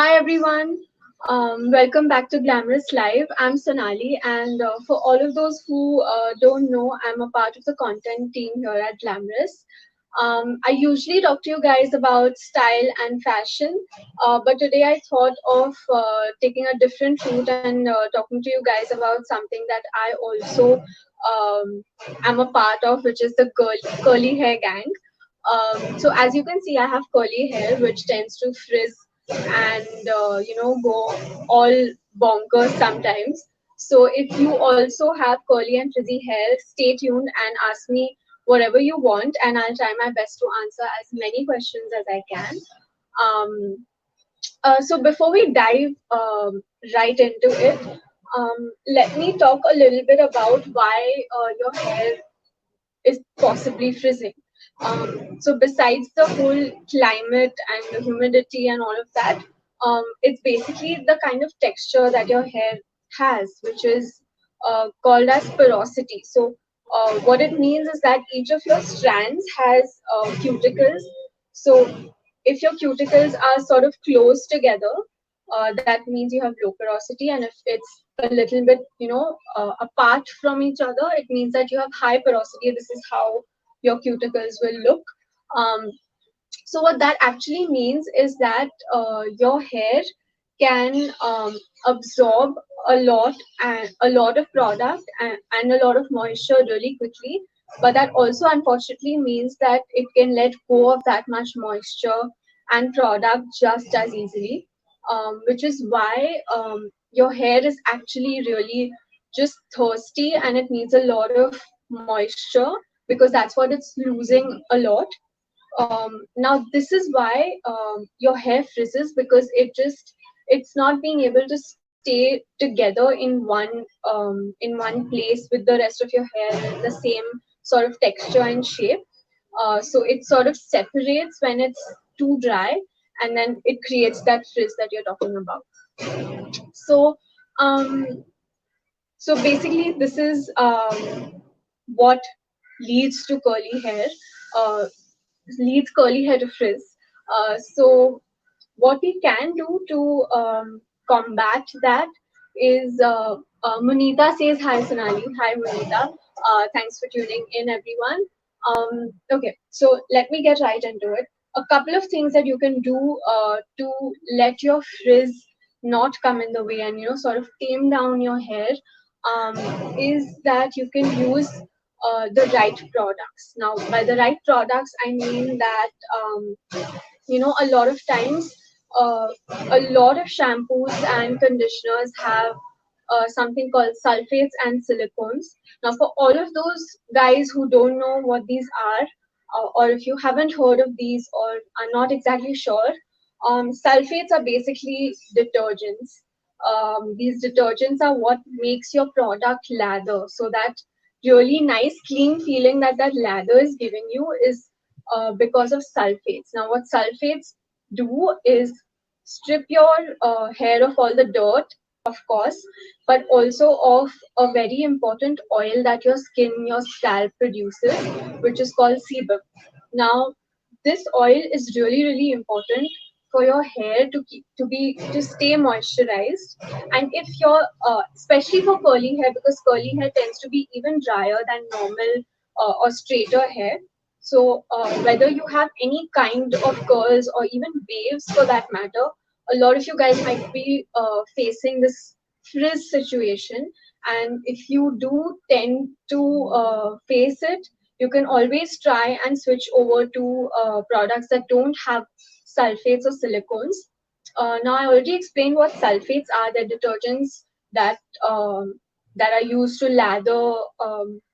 Hi everyone, welcome back to Glamrs Live. I'm Sonali, and for all of those who don't know, I'm a part of the content team here at Glamrs. I usually talk to you guys about style and fashion, but today I thought of taking a different route and talking to you guys about something that I also am a part of, which is the curly hair gang. So as you can see, I have curly hair, which tends to frizz and go all bonkers sometimes. So if you also have curly and frizzy hair, stay tuned and ask me whatever you want, and I'll try my best to answer as many questions as I can. Um, so before we dive right into it, let me talk a little bit about why your hair is possibly frizzing. So besides the whole climate and the humidity and all of that, it's basically the kind of texture that your hair has, which is called as porosity. So what it means is that each of your strands has cuticles. So if your cuticles are sort of close together, that means you have low porosity, and if it's a little bit, apart from each other, it means that you have high porosity. This is how your cuticles will look. Um, so what that actually means is that your hair can absorb a lot of product and a lot of moisture really quickly. But that also unfortunately means that it can let go of that much moisture and product just as easily, which is why your hair is actually really just thirsty and it needs a lot of moisture because that's what it's losing a lot. Now this is why your hair frizzes, because it's not being able to stay together in one place with the rest of your hair in the same sort of texture and shape. So it sort of separates when it's too dry, and then it creates that frizz that you're talking about. So um, so basically, this is what leads to curly hair. Uh, Leads curly hair to frizz. So what we can do to combat that is, Munita says hi Sonali. Hi Munita. Thanks for tuning in, everyone. Okay, so let me get right into it. A couple of things that you can do to let your frizz not come in the way and sort of tame down your hair, um, is that you can use the right products. Now, by the right products, I mean that a lot of times uh, a lot of shampoos and conditioners have something called sulfates and silicones. Now for all of those guys who don't know what these are, or if you haven't heard of these or are not exactly sure, sulfates are basically detergents. These detergents are what makes your product lather, so that really nice clean feeling that that lather is giving you is because of sulfates. Now, what sulfates do is strip your hair of all the dirt, of course, but also of a very important oil that your skin, your scalp produces, which is called sebum. Now, this oil is really, really important for your hair to stay moisturized. And if you're especially for curly hair, because curly hair tends to be even drier than normal or straighter hair. So whether you have any kind of curls or even waves for that matter, a lot of you guys might be facing this frizz situation. And if you do tend to face it, you can always try and switch over to products that don't have sulfates or silicones. Now, I already explained what sulfates are. They're detergents that that are used to lather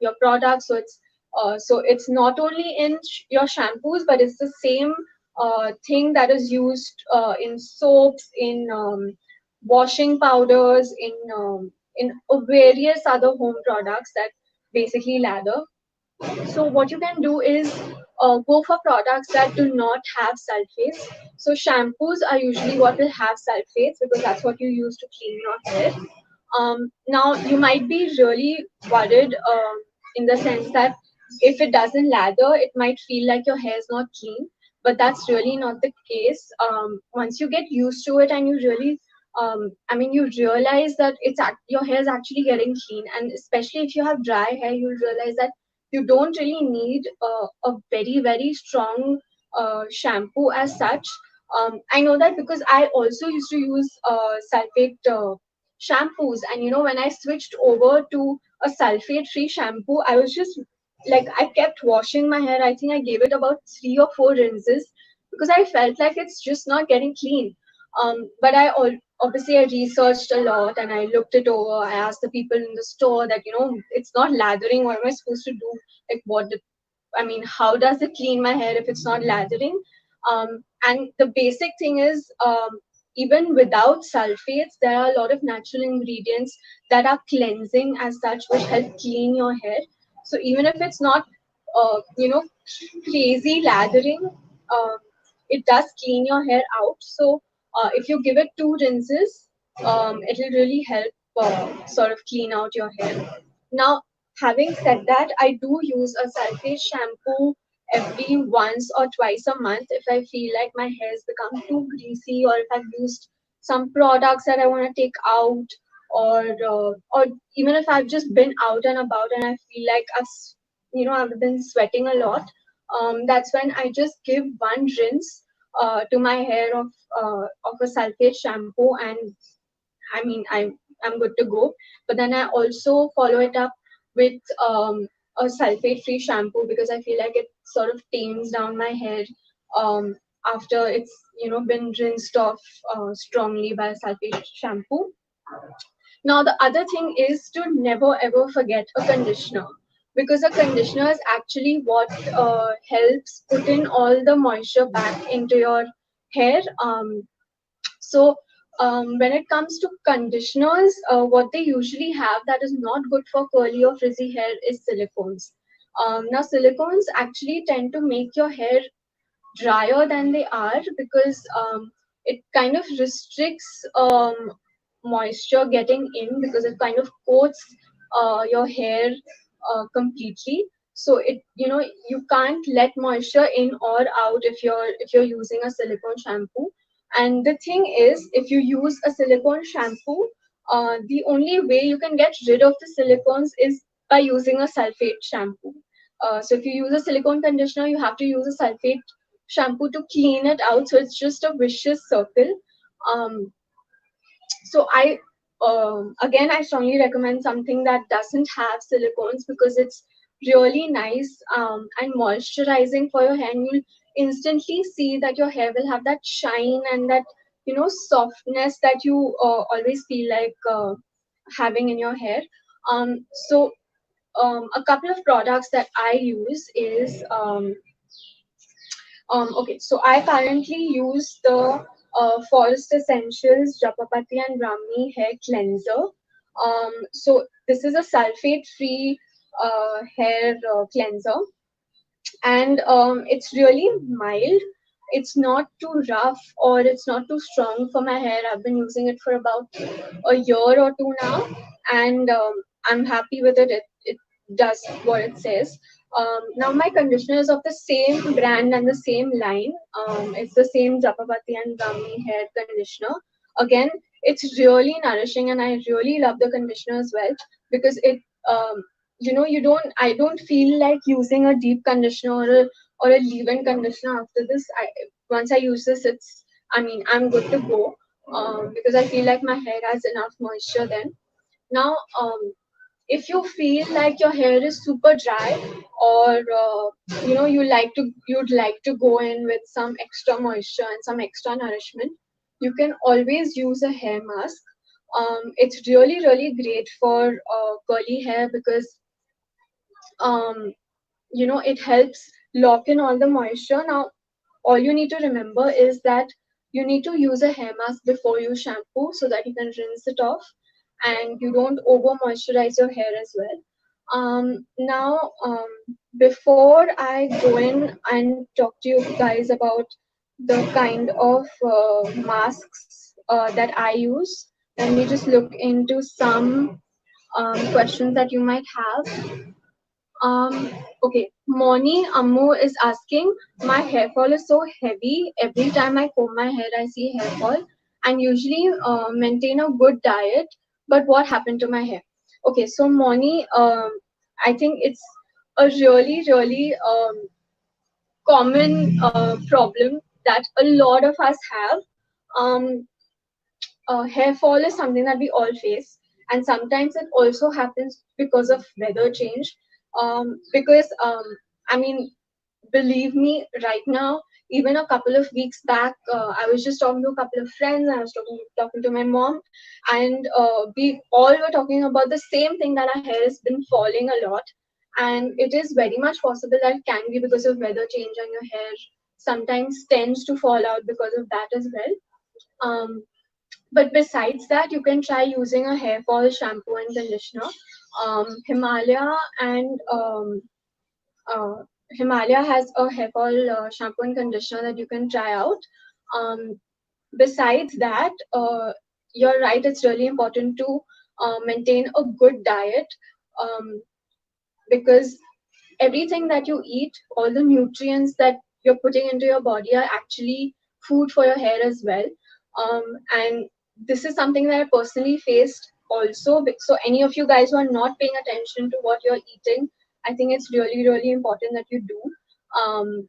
your products. So it's not only in your shampoos, but it's the same thing that is used in soaps, in washing powders, in various other home products that basically lather. So what you can do is go for products that do not have sulfates. So shampoos are usually what will have sulfates, because that's what you use to clean your hair. Now you might be really worried, in the sense that if it doesn't lather, it might feel like your hair is not clean. but that's really not the case. Once you get used to it and you really, you realize that your hair is actually getting clean, and especially if you have dry hair, you'll realize that you don't really need a very very strong shampoo as such. I know that because I also used to use sulfate shampoos, and when I switched over to a sulfate-free shampoo, I was just like, I kept washing my hair. I think I gave it about 3 or 4 rinses because I felt like it's just not getting clean. But obviously I researched a lot and I looked it over. I asked the people in the store that it's not lathering. What am I supposed to do? Like, how does it clean my hair if it's not lathering? And the basic thing is, even without sulfates, there are a lot of natural ingredients that are cleansing as such, which help clean your hair. So even if it's not, crazy lathering, it does clean your hair out. So if you give it 2 rinses, it'll really help sort of clean out your hair. Now, having said that, I do use a sulfate shampoo every once or twice a month if I feel like my hair has become too greasy, or if I've used some products that I want to take out, or even if I've just been out and about and I feel like I've been sweating a lot. That's when I just give one rinse to my hair of a sulfate shampoo, and I'm good to go. But then I also follow it up with a sulfate-free shampoo because I feel like it sort of tames down my hair after it's been rinsed off strongly by a sulfate shampoo. Now the other thing is to never ever forget a conditioner, because a conditioner is actually what helps put in all the moisture back into your hair. So when it comes to conditioners, what they usually have that is not good for curly or frizzy hair is silicones. Now, silicones actually tend to make your hair drier than they are because it kind of restricts moisture getting in, because it kind of coats your hair completely. So you can't let moisture in or out if you're using a silicone shampoo. And the thing is, if you use a silicone shampoo, the only way you can get rid of the silicones is by using a sulfate shampoo. So if you use a silicone conditioner, you have to use a sulfate shampoo to clean it out. So it's just a vicious circle. Um, so again, I strongly recommend something that doesn't have silicones because it's really nice and moisturizing for your hair. And you'll instantly see that your hair will have that shine and that softness that you always feel like having in your hair. So a couple of products that I use is okay, so I currently use the Forest Essentials Japapati and Brahmi Hair Cleanser. So this is a sulfate-free hair cleanser, and it's really mild. It's not too rough or it's not too strong for my hair. I've been using it for about a year or two now, and I'm happy with it. It does what it says. Now my conditioner is of the same brand and the same line. It's the same Japapati and Brahmi hair conditioner. Again, it's really nourishing, and I really love the conditioner as well because it I don't feel like using a deep conditioner or a leave-in conditioner after this. Once I use this, I'm good to go because I feel like my hair has enough moisture then. Now, if you feel like your hair is super dry, or you'd like to go in with some extra moisture and some extra nourishment, you can always use a hair mask. It's really really great for curly hair because it helps lock in all the moisture. Now, all you need to remember is that you need to use a hair mask before you shampoo so that you can rinse it off and you don't over moisturize your hair as well. Now, before I go in and talk to you guys about the kind of masks that I use, let me just look into some questions that you might have. Okay, Moni Ammu is asking, my hair fall is so heavy. Every time I comb my hair, I see hair fall, and usually maintain a good diet. But what happened to my hair? Okay, so Moni, I think it's a really, really common problem that a lot of us have. Um, Hair fall is something that we all face, and sometimes it also happens because of weather change. Because I mean, believe me, right now, even a couple of weeks back, I was just talking to a couple of friends, and I was talking to my mom, and we all were talking about the same thing, that our hair has been falling a lot, and it is very much possible that it can be because of weather change, and your hair sometimes tends to fall out because of that as well. But besides that, you can try using a hair fall shampoo and conditioner. Himalaya and uh, Himalaya has a hair fall shampoo and conditioner that you can try out. Um, Besides that, you're right, it's really important to maintain a good diet, um, because everything that you eat, all the nutrients that you're putting into your body are actually food for your hair as well. And this is something that I personally faced also. So, any of you guys who are not paying attention to what you're eating, I think it's really, really important that you do. Um,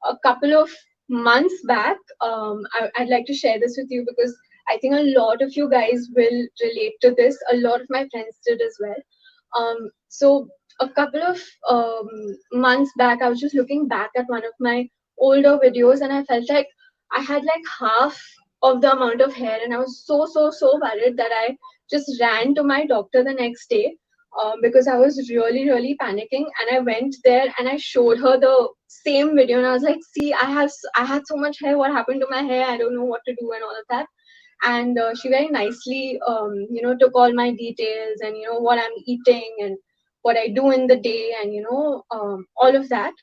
a couple of months back, I'd like to share this with you because I think a lot of you guys will relate to this. A lot of my friends did as well. So a couple of months back, I was just looking back at one of my older videos, and I felt like I had like half of the amount of hair, and I was so worried that I just ran to my doctor the next day, because I was really, really panicking. And I went there and I showed her the same video, and I was like, "See, I had so much hair. What happened to my hair? I don't know what to do and all of that." And she very nicely, took all my details, and what I'm eating and what I do in the day, and all of that.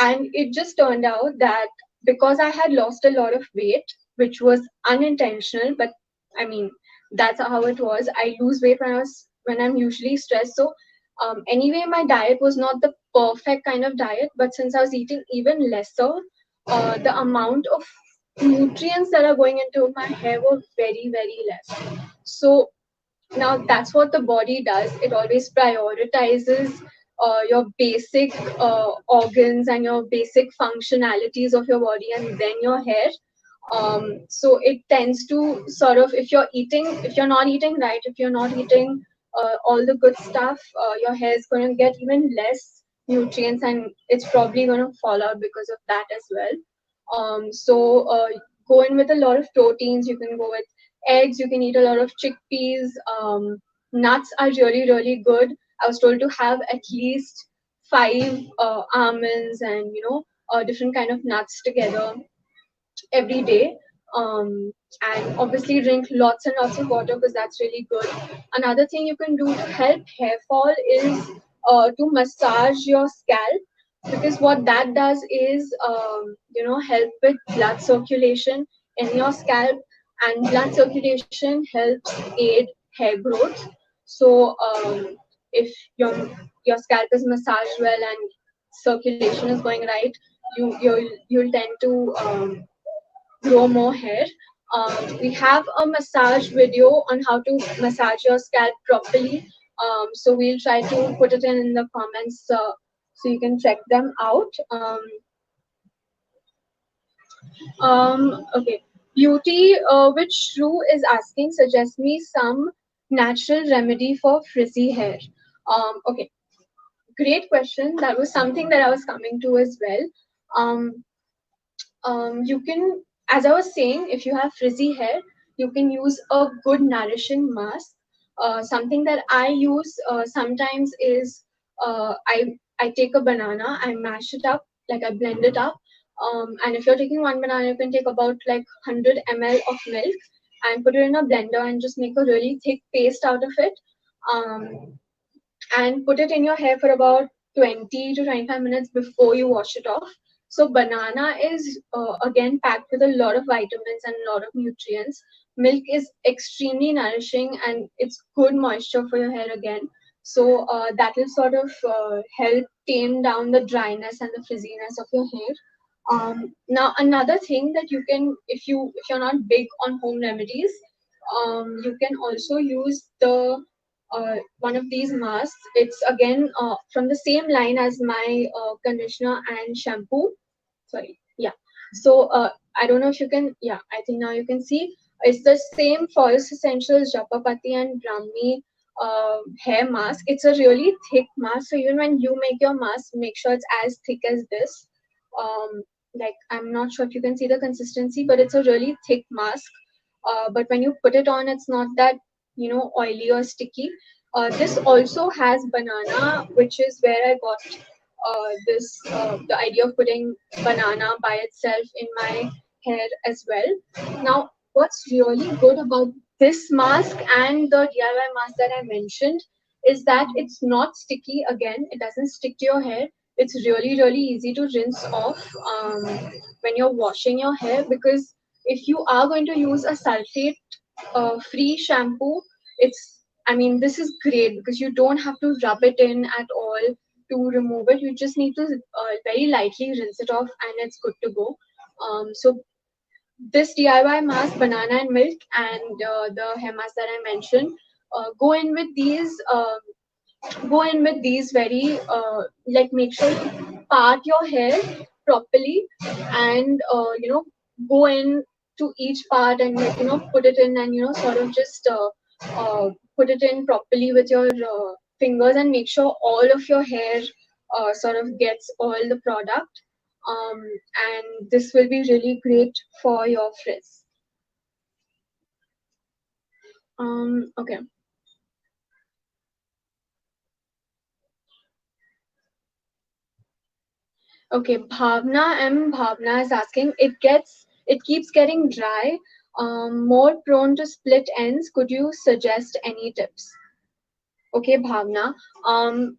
And it just turned out that because I had lost a lot of weight, which was unintentional, but I mean, that's how it was. I lose weight when I'm usually stressed. So anyway, my diet was not the perfect kind of diet, but since I was eating even lesser, the amount of nutrients that are going into my hair were very, very less. So now that's what the body does. It always prioritizes your basic organs and your basic functionalities of your body, and then your hair. So it tends to sort of, if you're not eating right, if you're not eating all the good stuff, your hair is going to get even less nutrients, and it's probably going to fall out because of that as well. So go in with a lot of proteins. You can go with eggs. You can eat a lot of chickpeas. Nuts are really, really good. I was told to have at least five almonds and different kind of nuts together every day. Um, and obviously drink lots and lots of water because that's really good. Another thing you can do to help hair fall is to massage your scalp, because what that does is help with blood circulation in your scalp, and blood circulation helps aid hair growth. So if your scalp is massaged well and circulation is going right, you'll tend to grow more hair. We have a massage video on how to massage your scalp properly. So we'll try to put it in the comments, so you can check them out. Okay. Beauty, which Shrew is asking, suggest me some natural remedy for frizzy hair. Okay, great question. That was something that I was coming to as well. Um, you can, as I was saying, if you have frizzy hair, you can use a good nourishing mask. Something that I use sometimes is I take a banana, I mash it up, like I blend it up. And if you're taking one banana, you can take about like 100 ml of milk and put it in a blender and just make a really thick paste out of it. Um, and put it in your hair for about 20 to 25 minutes before you wash it off. So banana is again packed with a lot of vitamins and a lot of nutrients. Milk is extremely nourishing and it's good moisture for your hair again. So that will sort of help tame down the dryness and the frizziness of your hair. Now another thing that you can, if you're not big on home remedies, you can also use the one of these masks. It's again from the same line as my conditioner and shampoo. Sorry, yeah. So I don't know if you can. Yeah, I think now you can see. It's the same Forest Essentials Japapati and Brahmi hair mask. It's a really thick mask. So even when you make your mask, make sure it's as thick as this. Like I'm not sure if you can see the consistency, but it's a really thick mask. But when you put it on, it's not that oily or sticky. This also has banana, which is where I got this the idea of putting banana by itself in my hair as well. Now, what's really good about this mask and the DIY mask that I mentioned is that it's not sticky. Again, it doesn't stick to your hair. It's really, really easy to rinse off when you're washing your hair, because if you are going to use a sulfate free shampoo, I mean, this is great because you don't have to rub it in at all to remove it. You just need to very lightly rinse it off and it's good to go. So this DIY mask, banana and milk, and the hair mask that I mentioned, go in with these. Go in with these very like, make sure you part your hair properly, and go in to each part and, like, put it in, and sort of just put it in properly with your fingers, and make sure all of your hair sort of gets all the product, um, and this will be really great for your frizz. Okay. Okay, Bhavna is asking, it keeps getting dry, more prone to split ends. Could you suggest any tips? Okay, Bhavna. Um,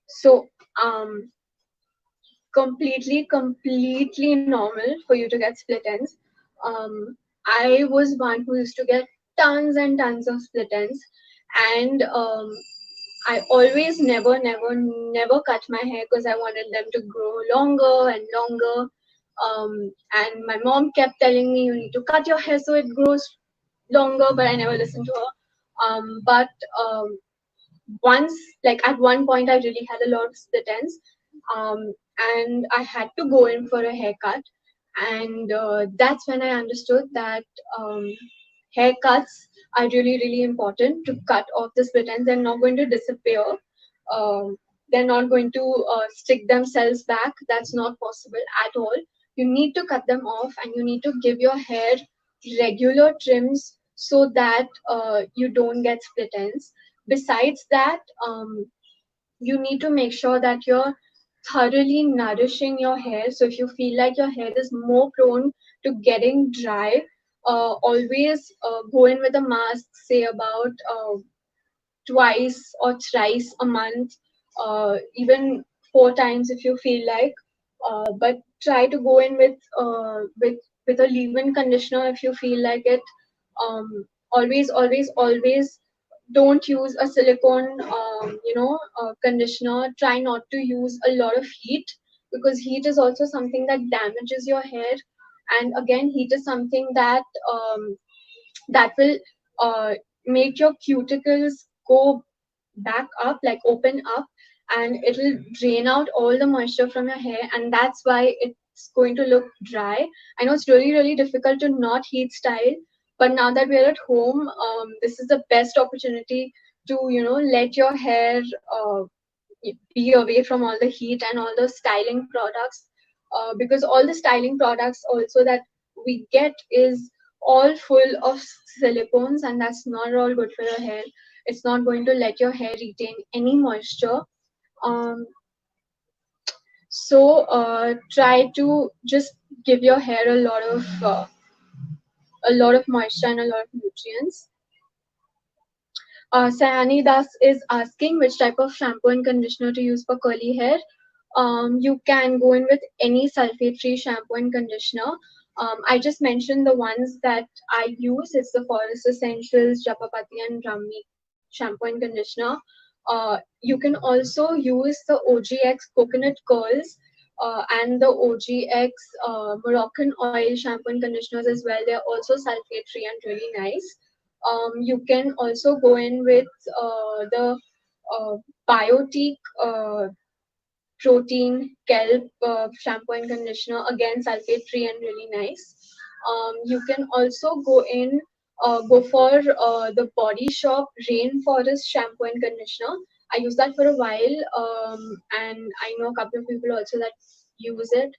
so completely normal for you to get split ends. Um, I was one who used to get tons and tons of split ends, and I always never cut my hair because I wanted them to grow longer and longer. And my mom kept telling me, you need to cut your hair so it grows longer, but I never listened to her. But once, like at one point, I really had a lot of split ends, and I had to go in for a haircut. And that's when I understood that haircuts are really important to cut off the split ends. They're not going to disappear. Um, they're not going to stick themselves back. That's not possible at all. You need to cut them off, and you need to give your hair regular trims so that you don't get split ends. Besides that, you need to make sure that you're thoroughly nourishing your hair. So if you feel like your hair is more prone to getting dry, always go in with a mask, say about twice or thrice a month, even 4 times if you feel like. But try to go in with a leave-in conditioner if you feel like it. Always don't use a silicone conditioner. Try not to use a lot of heat, because heat is also something that damages your hair, and again, heat is something that will uh, make your cuticles go back up, like open up, and it'll drain out all the moisture from your hair, and that's why it's going to look dry. I know it's really difficult to not heat style, but now that we're at home, this is the best opportunity to let your hair be away from all the heat and all the styling products, because all the styling products also that we get is all full of silicones, and that's not at all good for your hair. It's not going to let your hair retain any moisture. um, so try to just give your hair a lot of moisture and a lot of nutrients. Sayani Das is asking which type of shampoo and conditioner to use for curly hair. You can go in with any sulfate-free shampoo and conditioner. I just mentioned the ones that I use. It's the Forest Essentials, Japapati, and Brahmi shampoo and conditioner. You can also use the OGX coconut curls and the OGX Moroccan oil shampoo and conditioners as well. They're also sulfate free and really nice. You can also go in with the uh, Biotique protein kelp shampoo and conditioner, again sulfate free and really nice. You can also go for the Body Shop Rainforest shampoo and conditioner. I use that for a while, and I know a couple of people also that use it.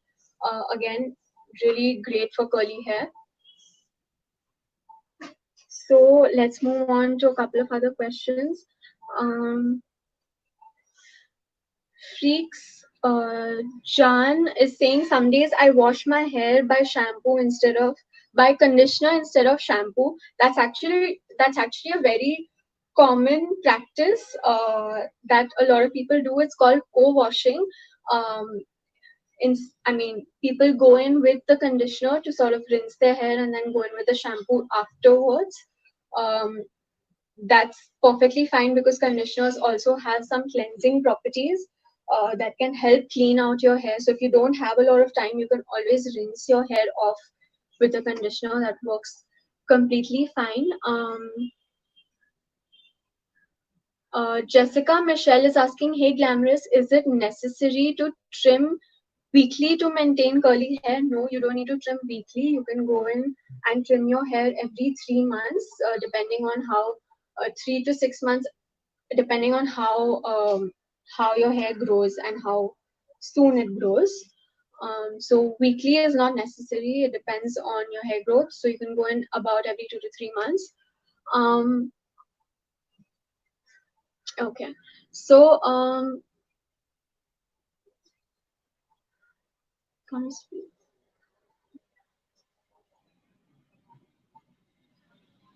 Again, really great for curly hair. So let's move on to a couple of other questions. Um, Freaks Jan is saying some days I wash my hair by conditioner instead of shampoo. That's actually a very common practice that a lot of people do. It's called co-washing. Um, people go in with the conditioner to sort of rinse their hair and then go in with the shampoo afterwards. Um, that's perfectly fine because conditioners also have some cleansing properties that can help clean out your hair. So if you don't have a lot of time, you can always rinse your hair off with a conditioner. That works completely fine. Jessica Michelle is asking, hey Glamorous, is it necessary to trim weekly to maintain curly hair? No, you don't need to trim weekly. You can go in and trim your hair every 3 months, depending on how 3 to 6 months, depending on how your hair grows and how soon it grows. So weekly is not necessary. It depends on your hair growth. So you can go in about every 2 to 3 months. Um, okay. So comes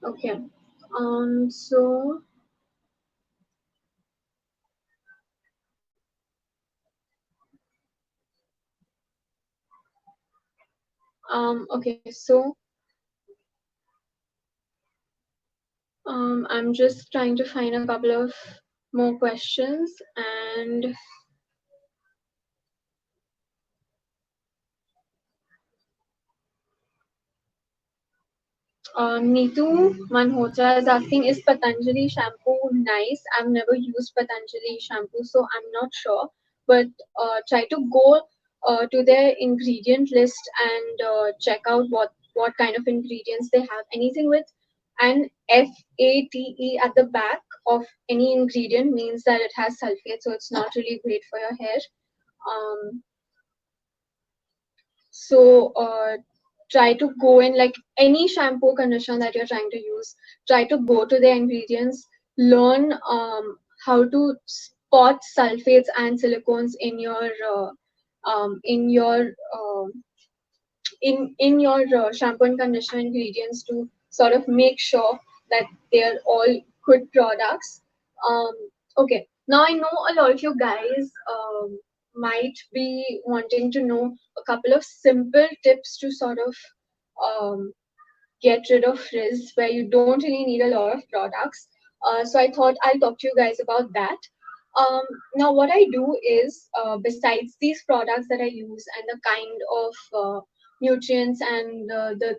okay. So okay. So I'm just trying to find a couple of more questions and Neetu Manhotra is asking, is Patanjali shampoo nice? I've never used Patanjali shampoo, so I'm not sure. But try to go to their ingredient list and check out what kind of ingredients they have. Anything with an FATE at the back of any ingredient means that it has sulfate, so it's not really great for your hair. Um, so try to go in like any shampoo conditioner that you're trying to use. Try to go to the ingredients, learn how to spot sulfates and silicones in your shampoo and conditioner ingredients to sort of make sure that they're all good products. Um, okay, now I know a lot of you guys might be wanting to know a couple of simple tips to sort of um, get rid of frizz where you don't really need a lot of products. So I thought I'll talk to you guys about that. Um, Now, what I do is, besides these products that I use and the kind of nutrients and the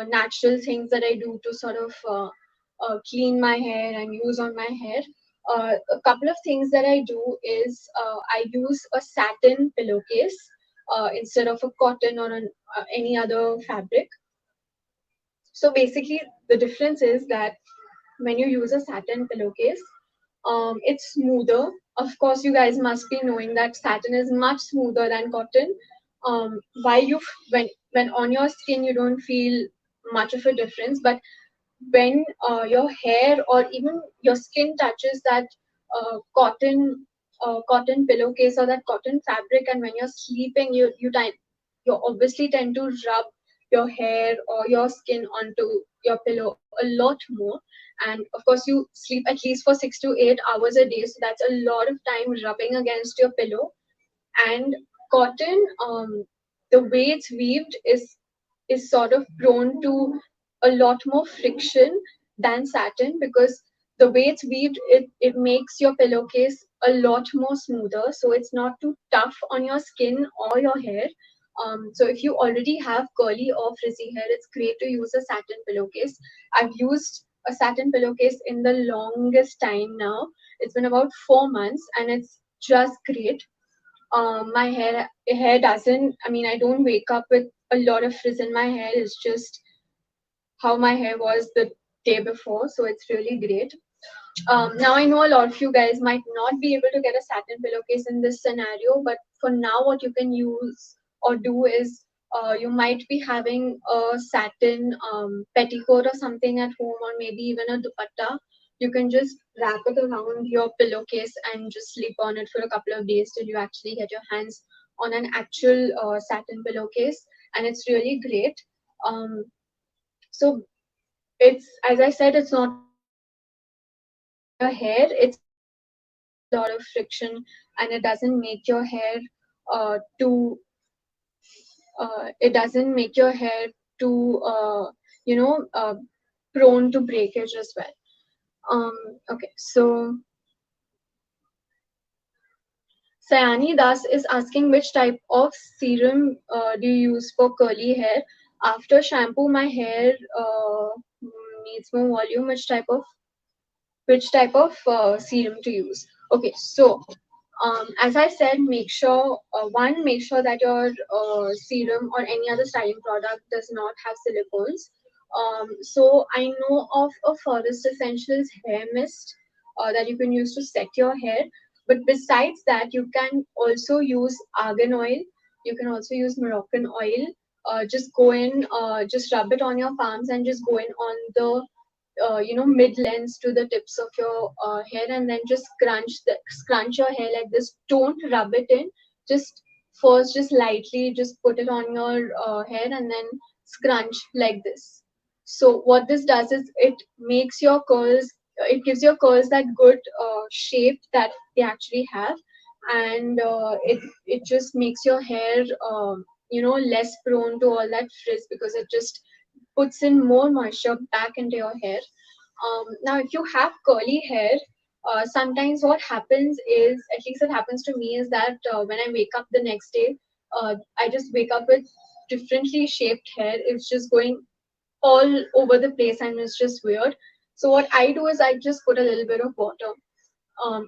natural things that I do to sort of clean my hair and use on my hair, a couple of things that I do is I use a satin pillowcase instead of a cotton or any other fabric. So basically, the difference is that when you use a satin pillowcase, it's smoother. Of course, you guys must be knowing that satin is much smoother than cotton. While when on your skin you don't feel much of a difference, but when your hair or even your skin touches that cotton pillowcase or that cotton fabric, and when you're sleeping, you obviously tend to rub your hair or your skin onto your pillow a lot more. And of course, you sleep at least for 6 to 8 hours a day, so that's a lot of time rubbing against your pillow. And cotton, the way it's weaved is sort of prone to a lot more friction than satin because the way it's weaved, it makes your pillowcase a lot more smoother, so it's not too tough on your skin or your hair. So if you already have curly or frizzy hair, it's great to use a satin pillowcase. I've used a satin pillowcase in the longest time now. It's been about 4 months, and it's just great. My hair doesn't. I mean, I don't wake up with a lot of frizz in my hair. It's just how my hair was the day before, so it's really great. Now I know a lot of you guys might not be able to get a satin pillowcase in this scenario, but for now, what you can use or do is you might be having a satin petticoat or something at home, or maybe even a dupatta. You can just wrap it around your pillowcase and just sleep on it for a couple of days till you actually get your hands on an actual satin pillowcase, and it's really great. Um, so it's, as I said, it's not on your hair. It's a lot of friction, and it doesn't make your hair too. It doesn't make your hair too. You know, prone to breakage as well. Okay, so Sayani Das is asking which type of serum do you use for curly hair? After shampoo, my hair needs more volume. Which type of serum to use? Okay, so as I said, make sure that your serum or any other styling product does not have silicones. So I know of a Forest Essentials hair mist that you can use to set your hair. But besides that, you can also use argan oil. You can also use Moroccan oil. Just go in, just rub it on your palms and just go in on the mid lengths to the tips of your hair, and then just scrunch your hair like this. Don't rub it in. Just first, just lightly, just put it on your hair and then scrunch like this. So what this does is it makes your curls. It gives your curls that good shape that they actually have, and it just makes your hair less prone to all that frizz, because it just puts in more moisture back into your hair. Now, if you have curly hair, sometimes what happens is, at least it happens to me, is that when I wake up the next day, I just wake up with differently shaped hair. It's just going all over the place and it's just weird. So what I do is I just put a little bit of water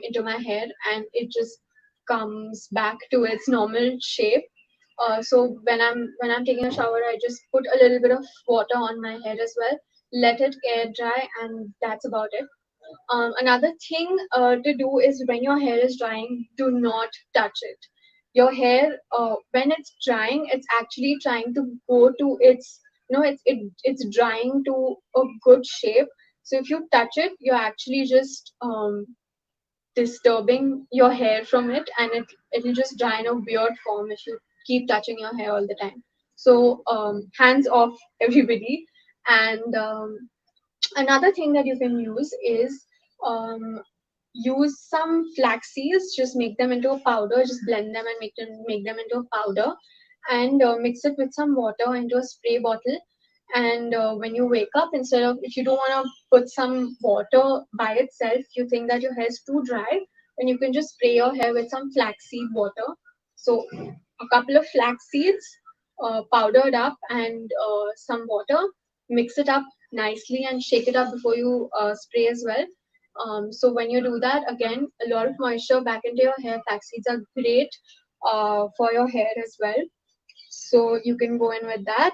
into my hair, and it just comes back to its normal shape. So when I'm taking a shower, I just put a little bit of water on my hair as well, let it air dry, and that's about it. Another thing to do is, when your hair is drying, do not touch it. Your hair, when it's drying, it's actually trying to go to its, it's drying to a good shape. So if you touch it, you're actually just disturbing your hair from it, and it'll just dry in a weird form if you keep touching your hair all the time. So hands off, everybody. And another thing that you can use is, um, use some flax seeds. Just make them into a powder. Just blend them and make them into a powder, and mix it with some water into a spray bottle. And when you wake up, instead of, if you don't want to put some water by itself, you think that your hair is too dry, then you can just spray your hair with some flaxseed water. So a couple of flax seeds powdered up, and some water. Mix it up nicely and shake it up before you spray as well. So when you do that, again, a lot of moisture back into your hair. Flax seeds are great for your hair as well. So you can go in with that.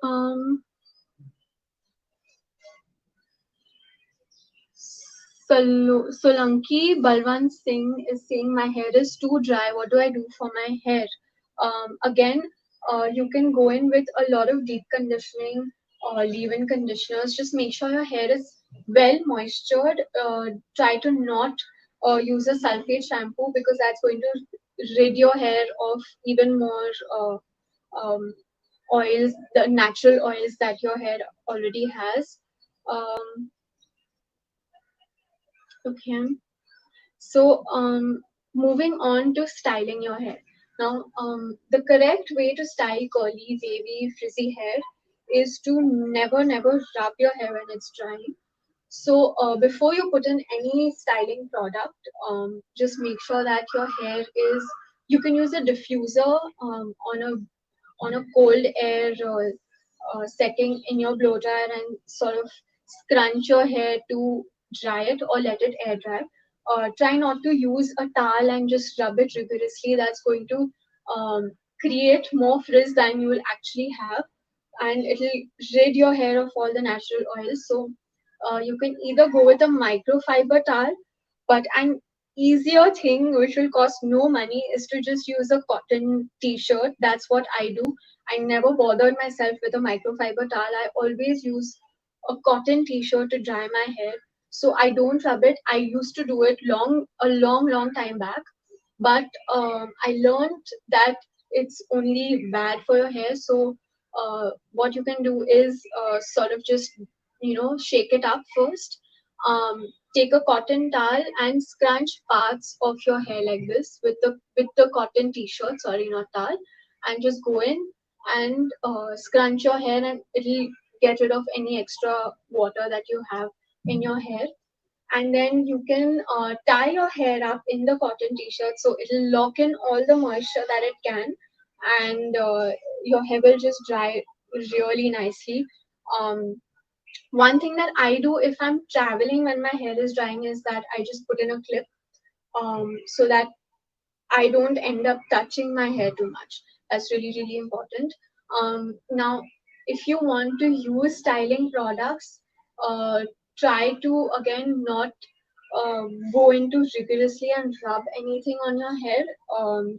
Um, Solanki Balwant Singh is saying, my hair is too dry. What do I do for my hair? Again, you can go in with a lot of deep conditioning or leave-in conditioners. Just make sure your hair is well moistured. Try to not use a sulfate shampoo, because that's going to rid your hair of even more um, oils, the natural oils that your hair already has. Um, okay. So, moving on to styling your hair. Now, the correct way to style curly, wavy, frizzy hair is to never rub your hair when it's drying. So before you put in any styling product, just make sure that your hair is. You can use a diffuser on a cold air setting in your blow dryer and sort of scrunch your hair to dry it or let it air dry. Try not to use a towel and just rub it rigorously. That's going to create more frizz than you will actually have, and it'll rid your hair of all the natural oils. So you can either go with a microfiber towel, but an easier thing which will cost no money is to just use a cotton t-shirt. That's what I do. I never bothered myself with a microfiber towel. I always use a cotton t-shirt to dry my hair. So I don't rub it. I used to do it long time back, but I learned that it's only bad for your hair. So what you can do is sort of just shake it up first. Take a cotton towel and scrunch parts of your hair like this with the cotton t-shirt, sorry, not towel, and just go in and scrunch your hair, and it'll get rid of any extra water that you have in your hair. And then you can tie your hair up in the cotton t-shirt so it'll lock in all the moisture that it can, and your hair will just dry really nicely. One thing that I do if I'm traveling when my hair is drying is that I just put in a clip, so that I don't end up touching my hair too much. That's really important. Now, if you want to use styling products, uh, try to again not go into rigorously and rub anything on your hair.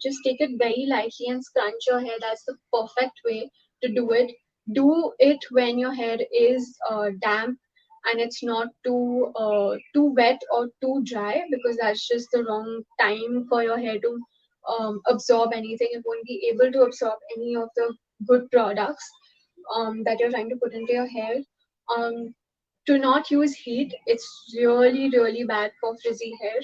Just take it very lightly and scrunch your hair. That's the perfect way to do it. Do it when your hair is damp and it's not too wet or too dry, because that's just the wrong time for your hair to absorb anything. It won't be able to absorb any of the good products that you're trying to put into your hair. Um, to not use heat, it's really bad for frizzy hair.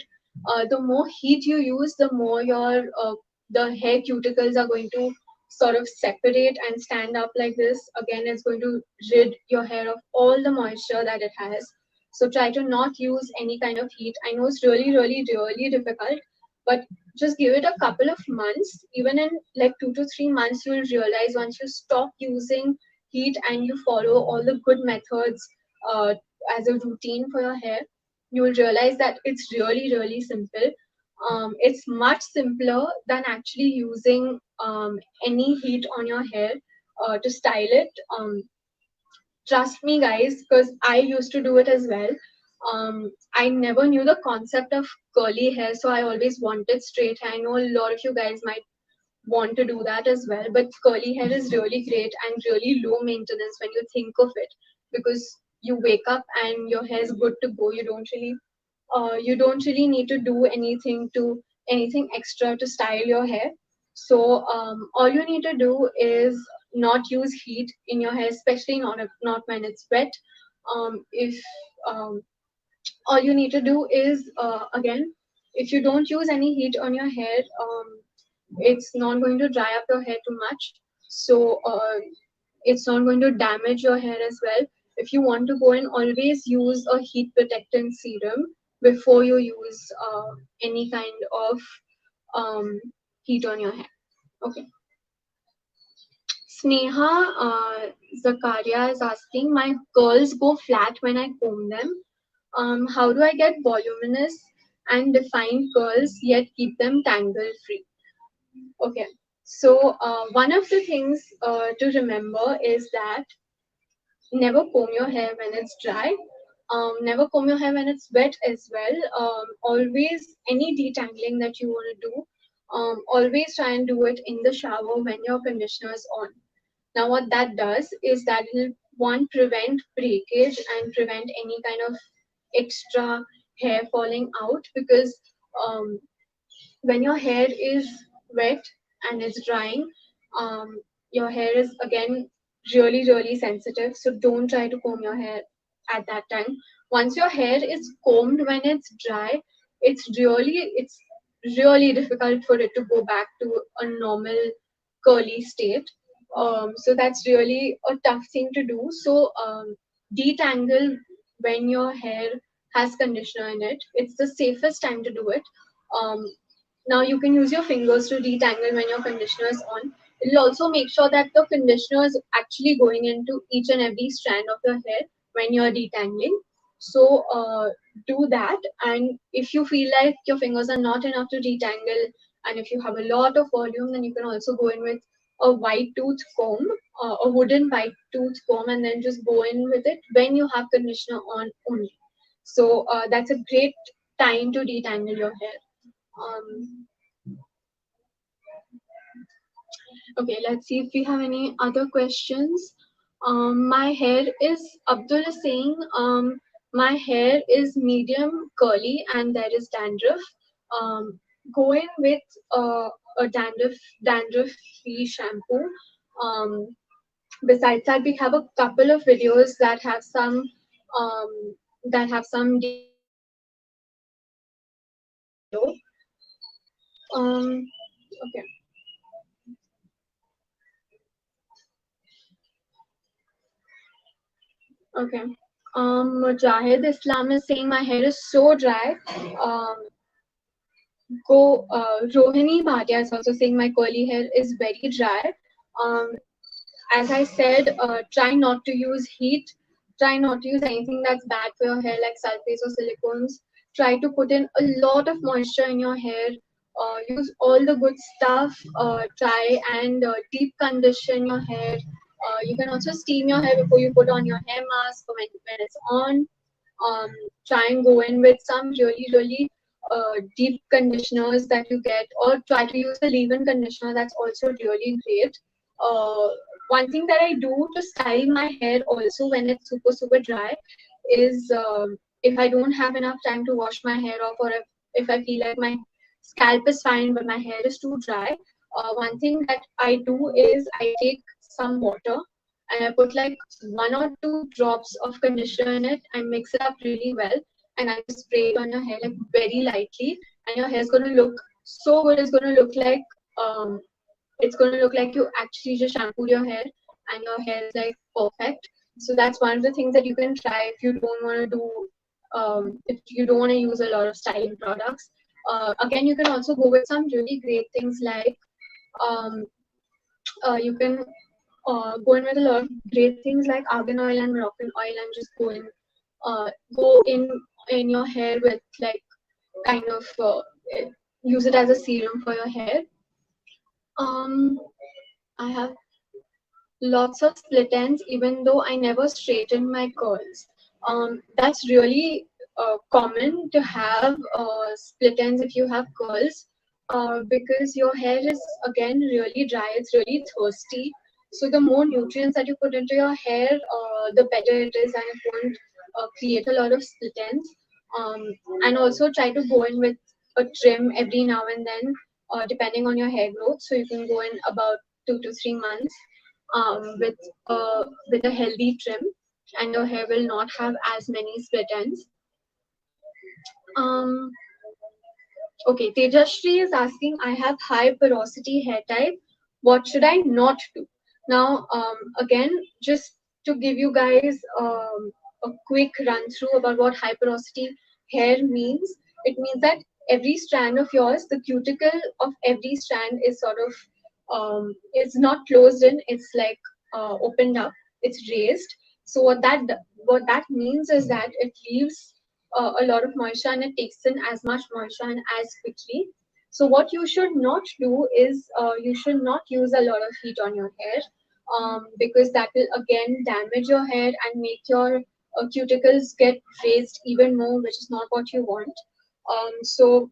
The more heat you use, the more the hair cuticles are going to sort of separate and stand up like this. Again, it's going to rid your hair of all the moisture that it has. So try to not use any kind of heat. I know it's really difficult, but just give it a couple of months. Even in like 2 to 3 months, you'll realize, once you stop using heat and you follow all the good methods uh, as a routine for your hair, you will realize that it's really simple. It's much simpler than actually using any heat on your hair to style it. Trust me, guys, because I used to do it as well. I never knew the concept of curly hair, so I always wanted straight hair. I know a lot of you guys might want to do that as well, but curly hair is really great and really low maintenance when you think of it, because you wake up and your hair is good to go. You don't really need to do anything extra to style your hair. So all you need to do is not use heat in your hair, especially not when it's wet. If All you need to do is again, if you don't use any heat on your hair, it's not going to dry up your hair too much. So it's not going to damage your hair as well. If you want to go and always use a heat protectant serum before you use any kind of um, heat on your hair. Okay. Sneha Zakaria is asking, my curls go flat when I comb them. How do I get voluminous and defined curls yet keep them tangle free? Okay. So one of the things to remember is that never comb your hair when it's dry. Never comb your hair when it's wet as well. Always, any detangling that you want to do, always try and do it in the shower when your conditioner is on. Now, what that does is that it will, one, prevent breakage and prevent any kind of extra hair falling out, because um, when your hair is wet and it's drying, um, your hair is again really sensitive. So don't try to comb your hair at that time. Once your hair is combed when it's dry, it's really difficult for it to go back to a normal curly state. So that's really a tough thing to do. So detangle when your hair has conditioner in it. It's the safest time to do it. Um, Now you can use your fingers to detangle when your conditioner is on. It'll also make sure that the conditioner is actually going into each and every strand of your hair when you're detangling. So do that. And if you feel like your fingers are not enough to detangle, and if you have a lot of volume, then you can also go in with a white tooth comb, a wooden white tooth comb, and then just go in with it when you have conditioner on only. So that's a great time to detangle your hair. Um, Okay, let's see if we have any other questions. My hair is, Abdul is saying, my hair is medium curly and there is dandruff. Um, Go in with a dandruff free shampoo. Um, Besides that, we have a couple of videos that have some details on it. I'll link them down below. Okay. Okay. Mujahid Islam is saying my hair is so dry. Um, Rohini Bhatia is also saying my curly hair is very dry. Um, as I said, try not to use heat. Try not to use anything that's bad for your hair like sulfates or silicones. Try to put in a lot of moisture in your hair. Use all the good stuff. Try and deep condition your hair. You can also steam your hair before you put on your hair mask when it's on. um, Try and go in with some really deep conditioners that you get, or try to use a leave-in conditioner. That's also really great. uh, One thing that I do to style my hair also when it's super dry is, if I don't have enough time to wash my hair off, or if I feel like my scalp is fine but my hair is too dry, one thing that I do is I take some water and I put like 1 or 2 drops of conditioner in it. I mix it up really well and I just spray it on your hair like very lightly, and your hair's gonna look so good. Um, it's gonna look like you actually just shampooed your hair and your hair is like perfect. So that's one of the things that you can try if you don't want to do, if you don't want to use a lot of styling products. Again, you can also go with some really great things like, um, you can go in with a lot of great things like argan oil and Moroccan oil, and just go in your hair with like kind of use it as a serum for your hair. Um, I have lots of split ends, even though I never straighten my curls. That's really common to have split ends if you have curls, because your hair is again really dry, it's really thirsty. So the more nutrients that you put into your hair, the better it is, and it won't create a lot of split ends. Um, and also try to go in with a trim every now and then, depending on your hair growth. So you can go in about 2 to 3 months, with a healthy trim, and your hair will not have as many split ends. Um, okay, Tejashri is asking, I have high porosity hair type. What should I not do? Now, again, just to give you guys a quick run through about what high porosity hair means, it means that every strand of yours, the cuticle of every strand is sort of, it's not closed in, it's like opened up, it's raised. So what that means is that it leaves a lot of moisture, and it takes in as much moisture and as quickly. So what you should not do is, you should not use a lot of heat on your hair, because that will again damage your hair and make your cuticles get raised even more, which is not what you want. So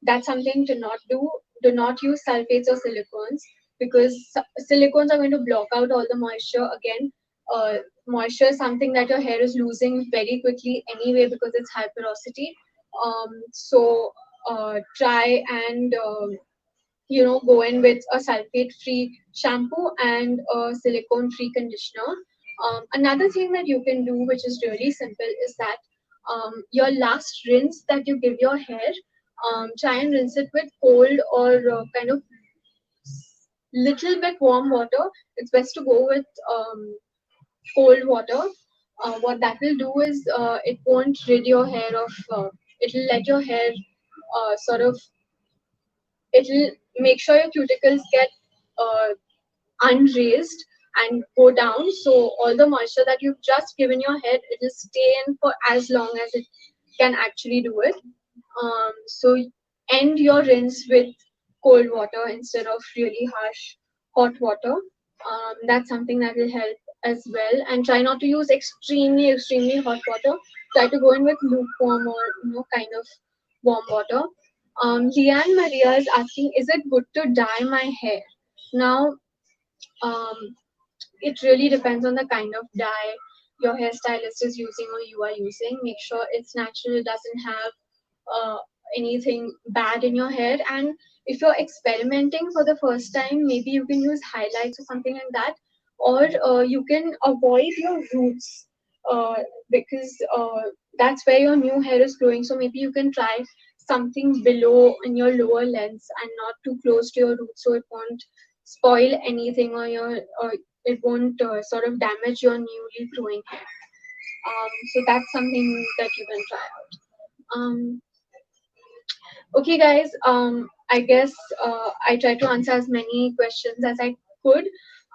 that's something to not do. Do not use sulfates or silicones, because silicones are going to block out all the moisture. Again, moisture is something that your hair is losing very quickly anyway because it's high porosity. So try and go in with a sulfate-free shampoo and a silicone-free conditioner. Another thing that you can do, which is really simple, is that your last rinse that you give your hair, try and rinse it with cold or kind of little bit warm water. It's best to go with cold water. What that will do is it won't rid your hair of. It'll let your hair sort of. It'll make sure your cuticles get unraised and go down. So all the moisture that you've just given your head, it will stay in for as long as it can actually do it. So end your rinse with cold water instead of really harsh hot water. That's something that will help as well. And try not to use extremely hot water. Try to go in with lukewarm or kind of warm water. Leanne Maria is asking, is it good to dye my hair? Now, um, it really depends on the kind of dye your hairstylist is using or you are using. Make sure it's natural, it doesn't have uh, anything bad in your hair. And if you're experimenting for the first time, maybe you can use highlights or something like that, or you can avoid your roots because that's where your new hair is growing. So maybe you can try something below in your lower lengths and not too close to your roots, so it won't spoil anything or it won't sort of damage your newly growing hair. So that's something that you can try out. Okay, guys. I guess I tried to answer as many questions as I could.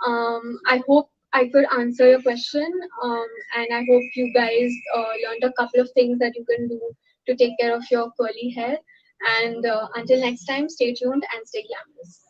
I hope I could answer your question, and I hope you guys learned a couple of things that you can do to take care of your curly hair. And until next time, stay tuned and stay glamorous.